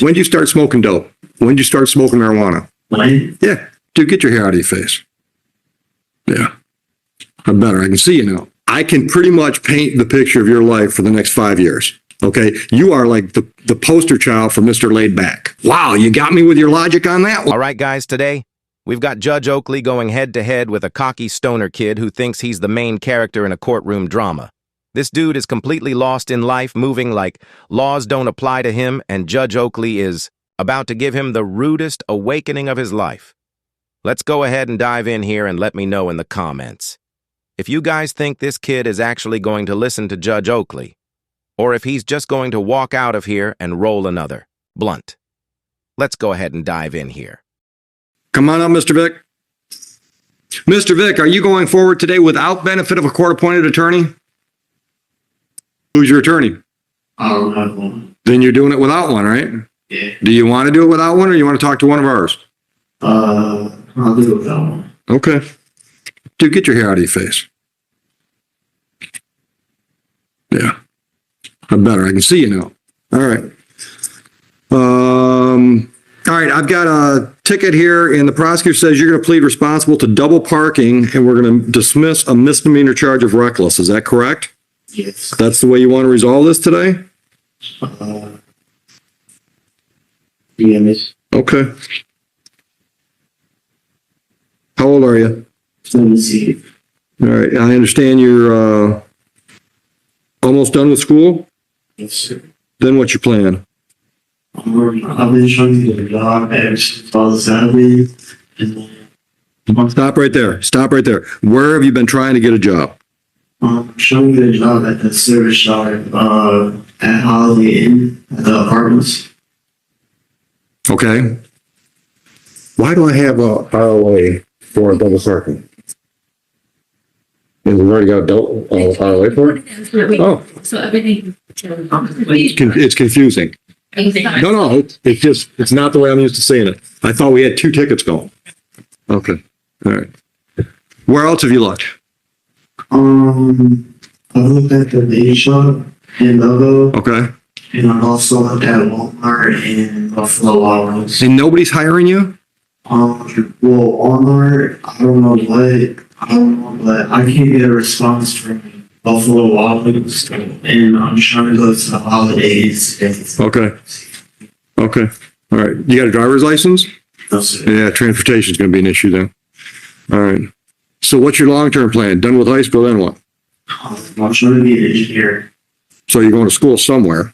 When did you start smoking dope? When did you start smoking marijuana? When? Yeah. Dude, get your hair out of your face. Yeah. I'm better. I can see you now. I can pretty much paint the picture of your life for the next 5 years. Okay? You are like the poster child for Mr. Laid Back. Wow, you got me with your logic on that one. All right, guys, today we've got Judge Oakley going head-to-head with a cocky stoner kid who thinks he's the main character in a courtroom drama. This dude is completely lost in life, moving like laws don't apply to him, and Judge Oakley is about to give him the rudest awakening of his life. Let's go ahead and dive in here and let me know in the comments if you guys think this kid is actually going to listen to Judge Oakley, or if he's just going to walk out of here and roll another blunt. Let's go ahead and dive in here. Come on up, Mr. Vick. Mr. Vick, are you going forward today without benefit of a court-appointed attorney? Who's your attorney? I don't have one. Then you're doing it without one, right? Yeah. Do you want to do it without one, or you want to talk to one of ours? I'll do it without one. Okay. Dude, get your hair out of your face. Yeah. I'm better. I can see you now. All right. All right. I've got a ticket here, and the prosecutor says you're going to plead responsible to double parking, and we're going to dismiss a misdemeanor charge of reckless. Is that correct? Yes. That's the way you want to resolve this today? Yeah, miss. Okay. How old are you? Let me see. All right. I understand you're almost done with school. Yes, sir. Then what's your plan? I've been trying to get a job ever since I was 7. Stop right there. Stop right there. Where have you been trying to get a job? I'm trying to get a job at the service yard at Holiday Inn at the apartments. Okay. Why do I have a ROA for a double parking? And we've already got a double ROA for it? Oh. So everything. It's confusing. No, it's not the way I'm used to saying it. I thought we had 2 tickets going. Okay. All right. Where else have you looked? I looked at the baby shop in Logo, Okay. and I also looked at Walmart and Buffalo Wild Wings. And nobody's hiring you? Well, Walmart, I don't know, but I can't get a response from Buffalo Wild Wings, and I'm trying to go to the holidays. Okay. Okay. All right. You got a driver's license? No, sir. Yeah, transportation is going to be an issue then. All right. So what's your long-term plan? Done with high school, then what? I'm trying to be an engineer. So you're going to school somewhere.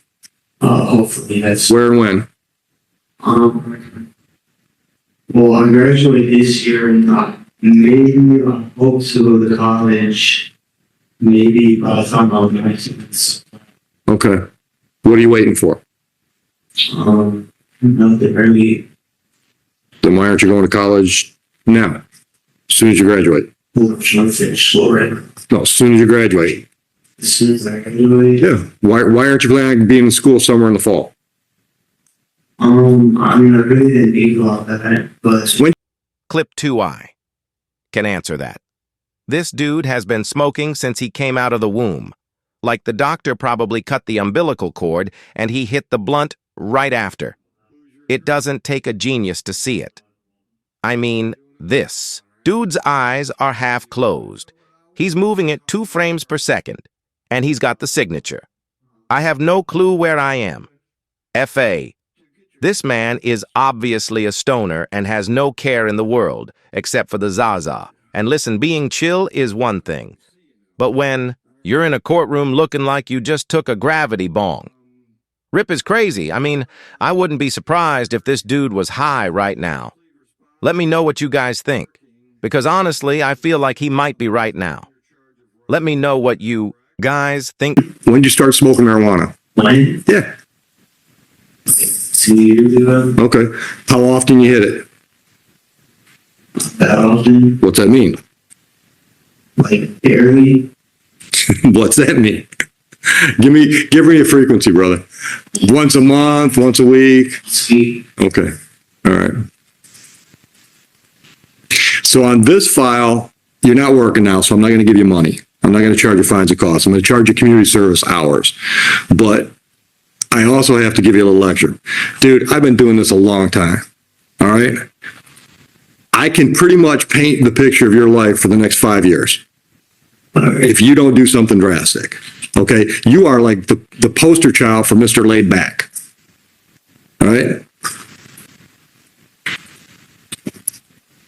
Hopefully, that's. Where and when? Well, I graduate this year, and maybe I hope to go to college. Maybe by the time I'm 19. Okay. What are you waiting for? Nothing really. Then why aren't you going to college now? As soon as you graduate. I'm trying to finish school right now. No, as soon as you graduate. As soon as I graduate. Yeah. Why aren't you planning on being in school somewhere in the fall? I mean, I really didn't think about that, but Clip 2I can answer that. This dude has been smoking since he came out of the womb. Like the doctor probably cut the umbilical cord and he hit the blunt right after. It doesn't take a genius to see it. I mean, this. Dude's eyes are half closed. He's moving at 2 frames per second, and he's got the signature. I have no clue where I am. F.A. This man is obviously a stoner and has no care in the world, except for the Zaza. And listen, being chill is one thing. But when you're in a courtroom looking like you just took a gravity bong. Rip is crazy. I mean, I wouldn't be surprised if this dude was high right now. Let me know what you guys think. Because honestly, I feel like he might be right now. Let me know what you guys think. When did you start smoking marijuana? when? Yeah. 2 years ago. Okay. How often you hit it? That often. What's that mean? Like, barely. What's that mean? Give me a frequency, brother. Once a month, once a week. Sweet. Okay. All right. So on this file, you're not working now, so I'm not going to give you money. I'm not going to charge you fines and costs. I'm going to charge you community service hours. But I also have to give you a little lecture. Dude, I've been doing this a long time. All right? I can pretty much paint the picture of your life for the next 5 years if you don't do something drastic. Okay? You are like the poster child for Mr. Laid Back. All right?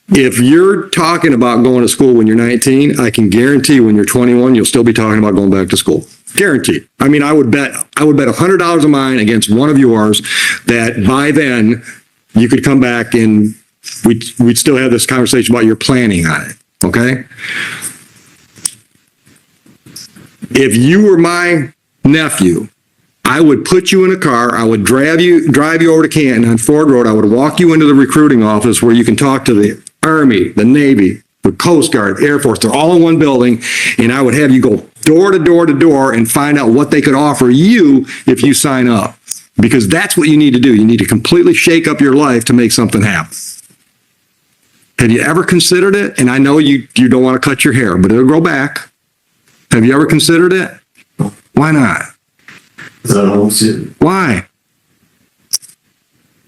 If you're talking about going to school when you're 19, I can guarantee when you're 21, you'll still be talking about going back to school. Guaranteed. I mean, I would bet $100 of mine against one of yours that by then you could come back and we'd still have this conversation about your planning on it. Okay? If you were my nephew, I would put you in a car, I would drive you over to Canton on Ford Road, I would walk you into the recruiting office where you can talk to the Army, the Navy, the Coast Guard, Air Force, they're all in one building, and I would have you go door to door to door and find out what they could offer you if you sign up. Because that's what you need to do. You need to completely shake up your life to make something happen. Have you ever considered it? And I know you don't want to cut your hair, but it'll grow back. Have you ever considered it? Why not? Why?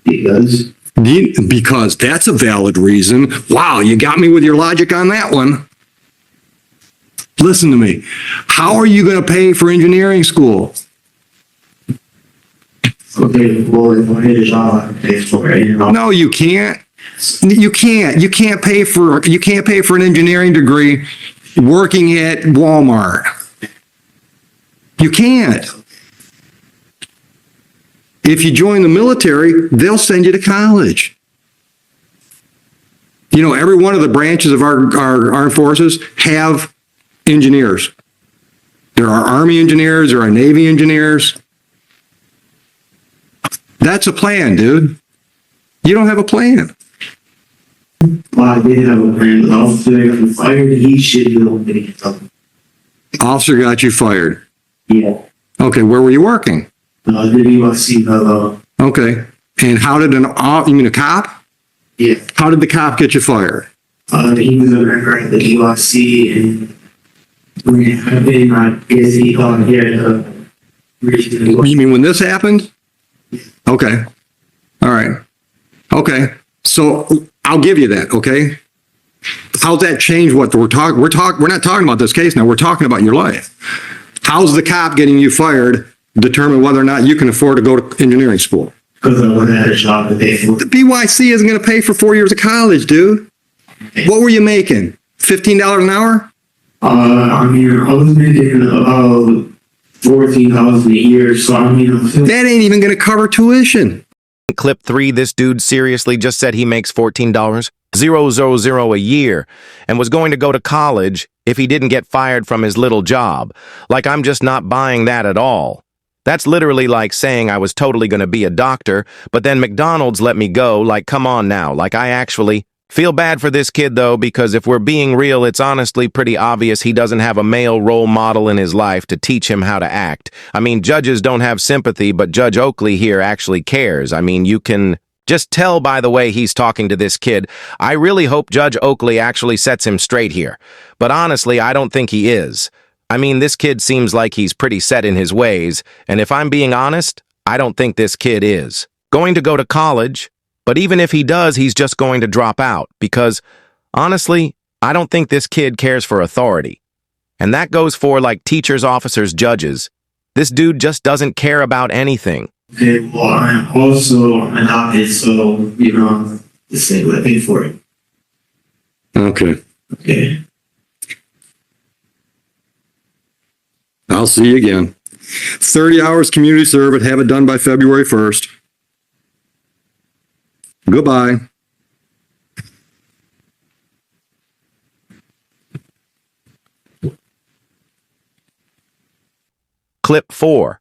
Because that's a valid reason. Wow, you got me with your logic on that one. Listen to me. How are you going to pay for engineering school? Okay, well, if I get a job, I can pay for it. No, you can't. You can't pay for an engineering degree working at Walmart. You can't. If you join the military, they'll send you to college. You know, every one of the branches of our armed forces have engineers. There are Army engineers, there are Navy engineers. That's a plan, dude. You don't have a plan. Well, I did have a plan, but officer got fired, he should be able to get something. Officer got you fired. Yeah. Okay, where were you working? The USC fellow. Okay. And how did you mean a cop? Yeah. How did the cop get you fired? He was a member at the USC, and when it happened, I guess he got here to You mean when this happened? Okay. All right. Okay. So I'll give you that. Okay. How's that change what we're talking? We're not talking about this case now. We're talking about your life. How's the cop getting you fired determine whether or not you can afford to go to engineering school? Because I wouldn't have a job to pay for. The BYC isn't going to pay for 4 years of college, dude. What were you making? $15 an hour? I mean, I was making about $14,000 a year, so I mean, that ain't even going to cover tuition. Clip 3, this dude seriously just said he makes $14,000 a year and was going to go to college if he didn't get fired from his little job. Like, I'm just not buying that at all. That's literally like saying I was totally going to be a doctor, but then McDonald's let me go. Like, come on now. Like, I actually feel bad for this kid, though, because if we're being real, it's honestly pretty obvious he doesn't have a male role model in his life to teach him how to act. I mean, judges don't have sympathy, but Judge Oakley here actually cares. I mean, you can just tell by the way he's talking to this kid. I really hope Judge Oakley actually sets him straight here. But honestly, I don't think he is. I mean, this kid seems like he's pretty set in his ways, and if I'm being honest, I don't think this kid is going to go to college. But even if he does, he's just going to drop out because, honestly, I don't think this kid cares for authority. And that goes for, like, teachers, officers, judges. This dude just doesn't care about anything. Okay, well, I'm also adopted, so, you know, the state would pay for it. Okay. Okay. I'll see you again. 30 hours community service, have it done by February 1st. Goodbye. Clip 4.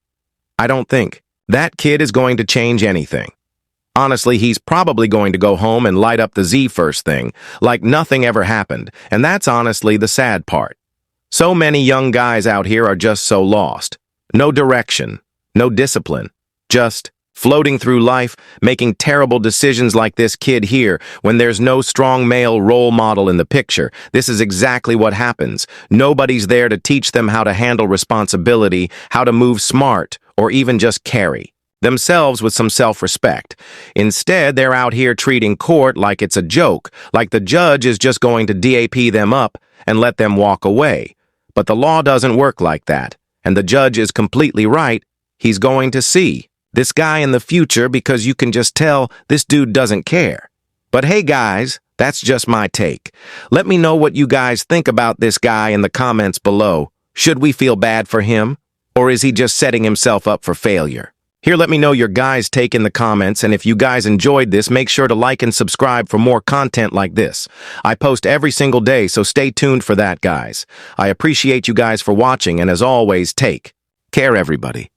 I don't think that kid is going to change anything. Honestly, he's probably going to go home and light up the Z first thing, like nothing ever happened, and that's honestly the sad part. So many young guys out here are just so lost. No direction, no discipline, just floating through life, making terrible decisions like this kid here when there's no strong male role model in the picture. This is exactly what happens. Nobody's there to teach them how to handle responsibility, how to move smart, or even just carry. themselves with some self-respect. Instead, they're out here treating court like it's a joke, like the judge is just going to DAP them up and let them walk away. But the law doesn't work like that, and the judge is completely right. He's going to see this guy in the future because you can just tell this dude doesn't care. But hey guys, that's just my take. Let me know what you guys think about this guy in the comments below. Should we feel bad for him? Or is he just setting himself up for failure? Here, let me know your guys' take in the comments, and if you guys enjoyed this, make sure to like and subscribe for more content like this. I post every single day, so stay tuned for that, guys. I appreciate you guys for watching, and as always, take care, everybody.